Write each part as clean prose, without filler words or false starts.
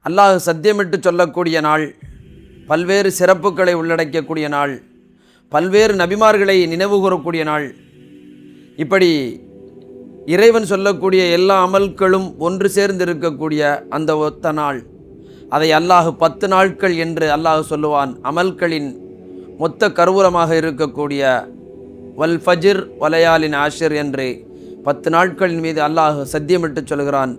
அல்லாஹ் சத்தியமிட்டு சொல்லக்கூடிய நாள், பல்வேறு சிறப்புகளை உள்ளடக்கக்கூடிய நாள், பல்வேறு நபிமார்களை நினைவு கூறக்கூடிய நாள். இப்படி இறைவன் சொல்லக்கூடிய எல்லா அமல்களும் ஒன்று சேர்ந்து இருக்கக்கூடிய அந்த ஒத்த நாள், அதை அல்லாஹ் 10 நாட்கள் என்று அல்லாஹ் சொல்லுவான். அமல்களின் மொத்த கருவூலமாக இருக்கக்கூடிய வல் ஃபஜ்ர் வலையாலின் ஆஷிர் என்று 10 நாட்களின் மீது அல்லாஹ் சத்தியமிட்டு சொல்கிறான்.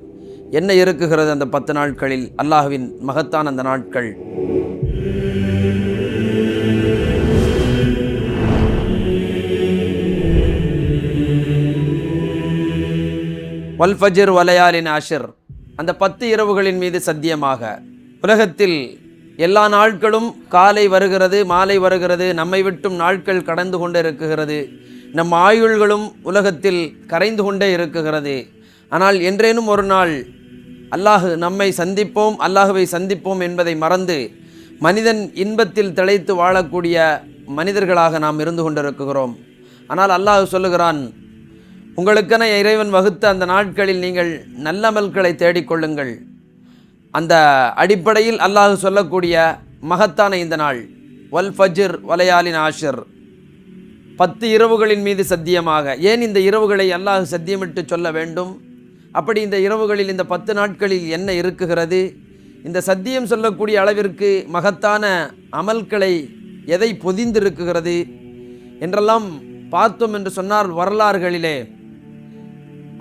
என்ன இருக்குகிறது அந்த 10 நாட்களில்? அல்லாஹ்வின் மகத்தான அந்த நாட்கள். வல் ஃபஜ்ர் வலையாலின் ஆஷிர், அந்த 10 இரவுகளின் மீது சத்தியமாக. உலகத்தில் எல்லா நாட்களும் காலை வருகிறது, மாலை வருகிறது, நம்மை விட்டும் நாட்கள் கடந்து கொண்டே இருக்குகிறது. நம் ஆயுள்களும் உலகத்தில் கரைந்து கொண்டே இருக்குகிறது. ஆனால் என்றேனும் ஒரு நாள் அல்லாஹ் நம்மை சந்திப்போம், அல்லாஹுவை சந்திப்போம் என்பதை மறந்து மனிதன் இன்பத்தில் திளைத்து வாழக்கூடிய மனிதர்களாக நாம் இருந்து கொண்டிருக்கிறோம். ஆனால் அல்லாஹ் சொல்லுகிறான், உங்களுக்கென இறைவன் வகுத்த அந்த நாட்களில் நீங்கள் நல்லமல்களை தேடிக்கொள்ளுங்கள். அந்த அடிப்படையில் அல்லாஹ் சொல்லக்கூடிய மகத்தான இந்த நாள் வல் ஃபஜ்ர் வலையாலின் ஆஷிர், 10 இரவுகளின் மீது சத்தியமாக. ஏன் இந்த இரவுகளை அல்லாஹ் சத்தியமிட்டு சொல்ல வேண்டும்? அப்படி இந்த இரவுகளில், இந்த 10 நாட்களில் என்ன இருக்குகிறது? இந்த சத்தியம் சொல்லக்கூடிய அளவிற்கு மகத்தான அமல்களை எதை பொதிந்திருக்குகிறது என்றெல்லாம் பார்த்தோம் என்று சொன்னார் வரலாறுகளிலே.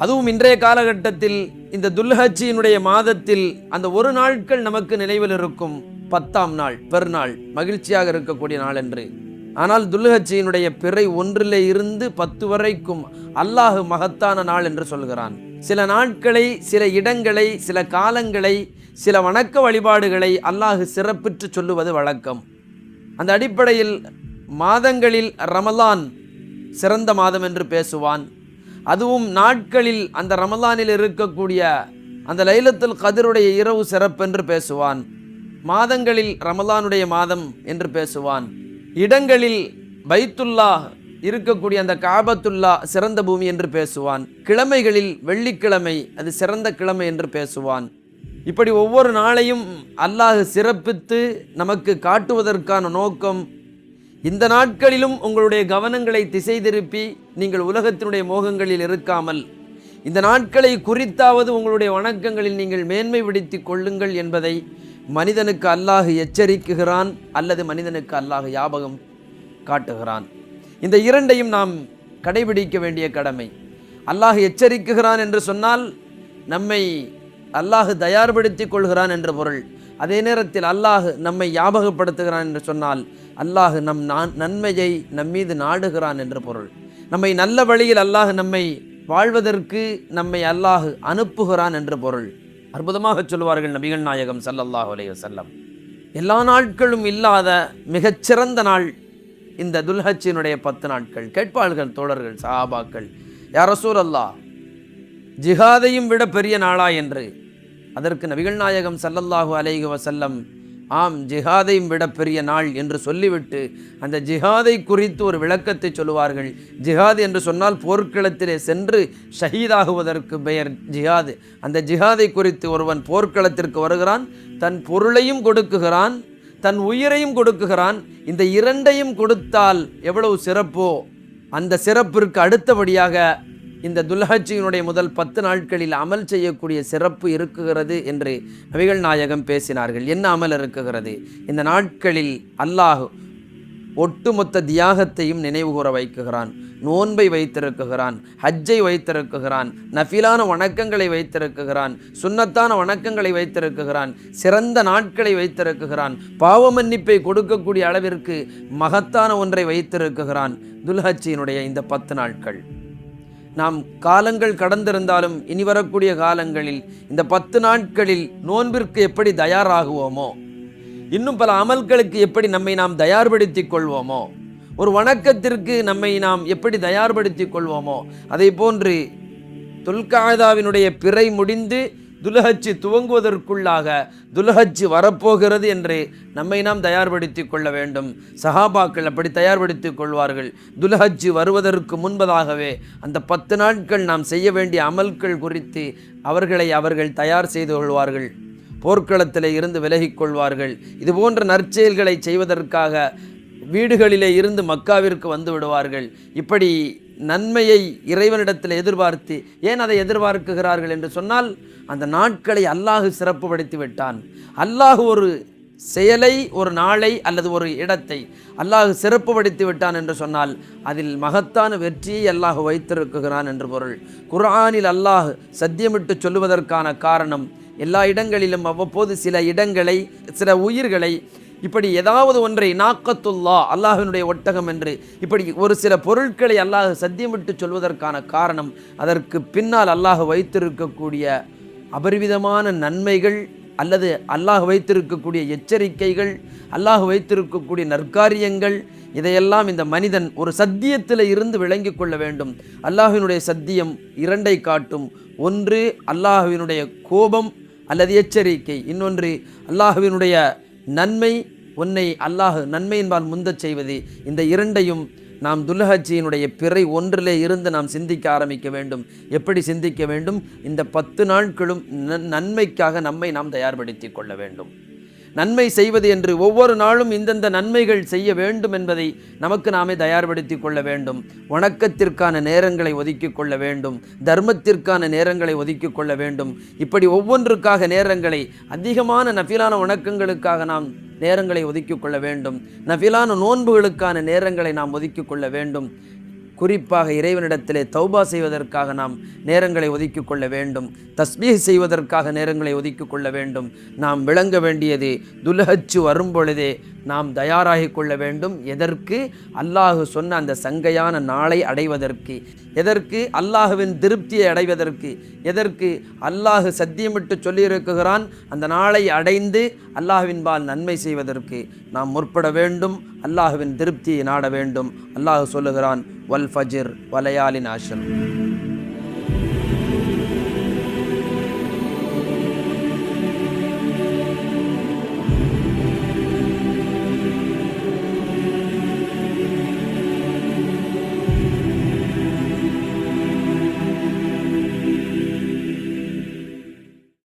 அதுவும் இன்றைய காலகட்டத்தில் இந்த துல்ஹஜ்ஜினுடைய மாதத்தில் அந்த ஒரு நாட்கள் நமக்கு நினைவில் இருக்கும். 10ஆம் நாள் பெருநாள், மகிழ்ச்சியாக இருக்கக்கூடிய நாள் என்று. ஆனால் துல்ஹஜ்ஜினுடைய பிறை 1 இருந்து 10 வரைக்கும் அல்லாஹ் மகத்தான நாள் என்று சொல்கிறான். சில நாட்களை, சில இடங்களை, சில காலங்களை, சில வணக்க வழிபாடுகளை அல்லாஹ் சிறப்பிற்று சொல்லுவது வழக்கம். அந்த அடிப்படையில் மாதங்களில் ரமலான் சிறந்த மாதம் என்று பேசுவான். அதுவும் நாட்களில் அந்த ரமலானில் இருக்கக்கூடிய அந்த லைலத்துல் கத்ருடைய இரவு சிறப்பென்று பேசுவான். மாதங்களில் ரமலானுடைய மாதம் என்று பேசுவான். இடங்களில் பைத்துல்லா இருக்கக்கூடிய அந்த காபத்துல்லா சிறந்த பூமி என்று பேசுவான். கிழமைகளில் வெள்ளிக்கிழமை அது சிறந்த கிழமை என்று பேசுவான். இப்படி ஒவ்வொரு நாளையும் அல்லாஹ் சிறப்பித்து நமக்கு காட்டுவதற்கான நோக்கம், இந்த நாட்களிலும் உங்களுடைய கவனங்களை திசை திருப்பி நீங்கள் உலகத்தினுடைய மோகங்களில் இருக்காமல் இந்த நாட்களை குறித்தாவது உங்களுடைய வணக்கங்களில் நீங்கள் மேன்மை விடுத்தி கொள்ளுங்கள் என்பதை மனிதனுக்கு அல்லாஹ் எச்சரிக்குகிறான், அல்லது மனிதனுக்கு அல்லாஹ் ஞாபகம் காட்டுகிறான். இந்த இரண்டையும் நாம் கடைபிடிக்க வேண்டிய கடமை. அல்லாஹ் எச்சரிக்குகிறான் என்று சொன்னால் நம்மை அல்லாஹ் தயார்படுத்தி கொள்கிறான் என்று பொருள். அதே நேரத்தில் அல்லாஹ் நம்மை ஞாபகப்படுத்துகிறான் என்று சொன்னால் அல்லாஹ் நம் நன்மையை நம்மீது நாடுகிறான் என்று பொருள். நம்மை நல்ல வழியில் அல்லாஹ் நம்மை வாழ்வதற்கு நம்மை அல்லாஹ் அனுப்புகிறான் என்று பொருள். அற்புதமாக சொல்வார்கள் நபிகள் நாயகம் ஸல்லல்லாஹு அலைஹி வஸல்லம், எல்லா நாட்களும் இல்லாத மிகச்சிறந்த நாள் இந்த துல்ஹஜ்ஜினுடைய 10 நாட்கள். கேட்பார்கள் தோழர்கள், சஹாபாக்கள், யா ரசூலல்லாஹ், ஜிஹாதையும் விட பெரிய நாளா என்று. அதற்கு நபிகள் நாயகம் ஸல்லல்லாஹு அலைஹி வஸல்லம், ஆம், ஜிஹாதையும் விட பெரிய நாள் என்று சொல்லிவிட்டு அந்த ஜிஹாதை குறித்து ஒரு விளக்கத்தை சொல்லுவார்கள். ஜிஹாத் என்று சொன்னால் போர்க்களத்திலே சென்று ஷஹீதாகுவதற்கு பெயர் ஜிஹாது. அந்த ஜிஹாதை குறித்து ஒருவன் போர்க்களத்திற்கு வருகிறான், தன் பொருளையும் கொடுக்குகிறான், தன் உயிரையும் கொடுக்குகிறான். இந்த இரண்டையும் கொடுத்தால் எவ்வளவு சிறப்போ அந்த சிறப்பிற்கு அடுத்தபடியாக இந்த துல்ஹஜ்ஜினுடைய முதல் 10 நாட்களில் அமல் செய்யக்கூடிய சிறப்பு இருக்குகிறது என்று நபிகள் நாயகம் பேசினார்கள். என்ன அமல் இருக்குகிறது? இந்த நாட்களில் அல்லாஹ் ஒட்டுமொத்த தியாகத்தையும் நினைவு கூற வைக்குகிறான். நோன்பை வைத்திருக்குகிறான், ஹஜ்ஜை வைத்திருக்குகிறான், நஃபிலான வணக்கங்களை வைத்திருக்குகிறான், சுன்னத்தான வணக்கங்களை வைத்திருக்குகிறான், சிறந்த நாட்களை வைத்திருக்குகிறான், பாவ மன்னிப்பை கொடுக்கக்கூடிய அளவிற்கு மகத்தான ஒன்றை வைத்திருக்குகிறான். துல்ஹஜ்ஜினுடைய இந்த 10 நாட்கள் நாம் காலங்கள் கடந்திருந்தாலும் இனி வரக்கூடிய காலங்களில் இந்த 10 நாட்களில் நோன்பிற்கு எப்படி தயாராகுவோமோ, இன்னும் பல அமல்களுக்கு எப்படி நம்மை நாம் தயார்படுத்தி கொள்வோமோ, ஒரு வணக்கத்திற்கு நம்மை நாம் எப்படி தயார்படுத்தி கொள்வோமோ, அதை போன்று துல்காதாவினுடைய பிறை முடிந்து துல்ஹஜ் துவங்குவதற்குள்ளாக துல்ஹஜ் வரப்போகிறது என்று நம்மை நாம் தயார்படுத்தி கொள்ள வேண்டும். சஹாபாக்கள் அப்படி தயார்படுத்தி கொள்வார்கள். துல்ஹஜ் வருவதற்கு முன்பதாகவே அந்த 10 நாட்கள் நாம் செய்ய வேண்டிய அமல்கள் குறித்து அவர்கள் தயார் செய்து கொள்வார்கள். போர்க்களத்திலே இருந்து விலகிக் கொள்வார்கள். இது போன்ற நற்செயல்களை செய்வதற்காக வீடுகளிலே இருந்து மக்காவிற்கு வந்து விடுவார்கள். இப்படி நன்மையை இறைவனிடத்தில் எதிர்பார்த்து, ஏன் அதை எதிர்பார்க்குகிறார்கள் என்று சொன்னால், அந்த நாட்களை அல்லாஹ் சிறப்புப்படுத்தி விட்டான். அல்லாஹ் ஒரு செயலை, ஒரு நாளை அல்லது ஒரு இடத்தை அல்லாஹ் சிறப்புப்படுத்தி விட்டான் என்று சொன்னால் அதில் மகத்தான வெற்றியை அல்லாஹ் வைத்திருக்குகிறான் என்று பொருள். குர்ஆனில் அல்லாஹ் சத்தியமிட்டு சொல்லுவதற்கான காரணம், எல்லா இடங்களிலும் அவ்வப்போது சில இடங்களை, சில உயிர்களை, இப்படி ஏதாவது ஒன்றை, நாக்கத்துல்லா அல்லாஹினுடைய ஒட்டகம் என்று இப்படி ஒரு சில பொருட்களை அல்லாஹ் சத்தியமிட்டு சொல்வதற்கான காரணம், அதற்கு பின்னால் அல்லாஹ் வைத்திருக்கக்கூடிய அபரிவிதமான நன்மைகள் அல்லது அல்லாஹ் வைத்திருக்கக்கூடிய எச்சரிக்கைகள், அல்லாஹ் வைத்திருக்கக்கூடிய நற்காரியங்கள், இதையெல்லாம் இந்த மனிதன் ஒரு சத்தியத்தில் இருந்து விளங்கி கொள்ள வேண்டும். அல்லாஹினுடைய சத்தியம் இரண்டை காட்டும். ஒன்று அல்லாஹுவினுடைய கோபம் அல்லது எச்சரிக்கை, இன்னொன்று அல்லாஹுவினுடைய நன்மை, உன்னை அல்லாஹ் நன்மையின்பால் முந்தச் செய்வது. இந்த இரண்டையும் நாம் துல்ஹஜ்ஜினுடைய பிறை ஒன்றிலே இருந்து நாம் சிந்திக்க ஆரம்பிக்க வேண்டும். எப்படி சிந்திக்க வேண்டும்? இந்த 10 நாட்களும் நன்மைக்காக நம்மை நாம் தயார்படுத்தி கொள்ள வேண்டும். நன்மை செய்வது என்று ஒவ்வொரு நாளும் இந்தந்த நன்மைகள் செய்ய வேண்டும் என்பதை நமக்கு நாமே தயார்படுத்தி கொள்ள வேண்டும். வணக்கத்திற்கான நேரங்களை ஒதுக்கி கொள்ள வேண்டும். தர்மத்திற்கான நேரங்களை ஒதுக்கி கொள்ள வேண்டும். இப்படி ஒவ்வொன்றுக்காக நேரங்களை, அதிகமான நஃபிலான வணக்கங்களுக்காக நாம் நேரங்களை ஒதுக்கி கொள்ள வேண்டும். நஃபிலான நோன்புகளுக்கான நேரங்களை நாம் ஒதுக்கி கொள்ள வேண்டும். குறிப்பாக இறைவனிடத்திலே தௌபா செய்வதற்காக நாம் நேரங்களை ஒதுக்கி கொள்ள வேண்டும். தஸ்பீஹ் செய்வதற்காக நேரங்களை ஒதுக்கி கொள்ள வேண்டும். நாம் விளங்க வேண்டியது, துல்ஹஜ் வரும்பொழுதே நாம் தயாராகி கொள்ள வேண்டும். எதற்கு? அல்லாஹ் சொன்ன அந்த சங்கையான நாளை அடைவதற்கு. எதற்கு? அல்லாஹுவின் திருப்தியை அடைவதற்கு. எதற்கு? அல்லாஹ் சத்தியமிட்டு சொல்லியிருக்குகிறான், அந்த நாளை அடைந்து அல்லாஹுவின்பால் நன்மை செய்வதற்கு நாம் முற்பட வேண்டும். அல்லாஹுவின் திருப்தியை நாட வேண்டும். அல்லாஹ் சொல்லுகிறான், வல் ஃபஜ்ர் வலையாலின் ஆஷர்.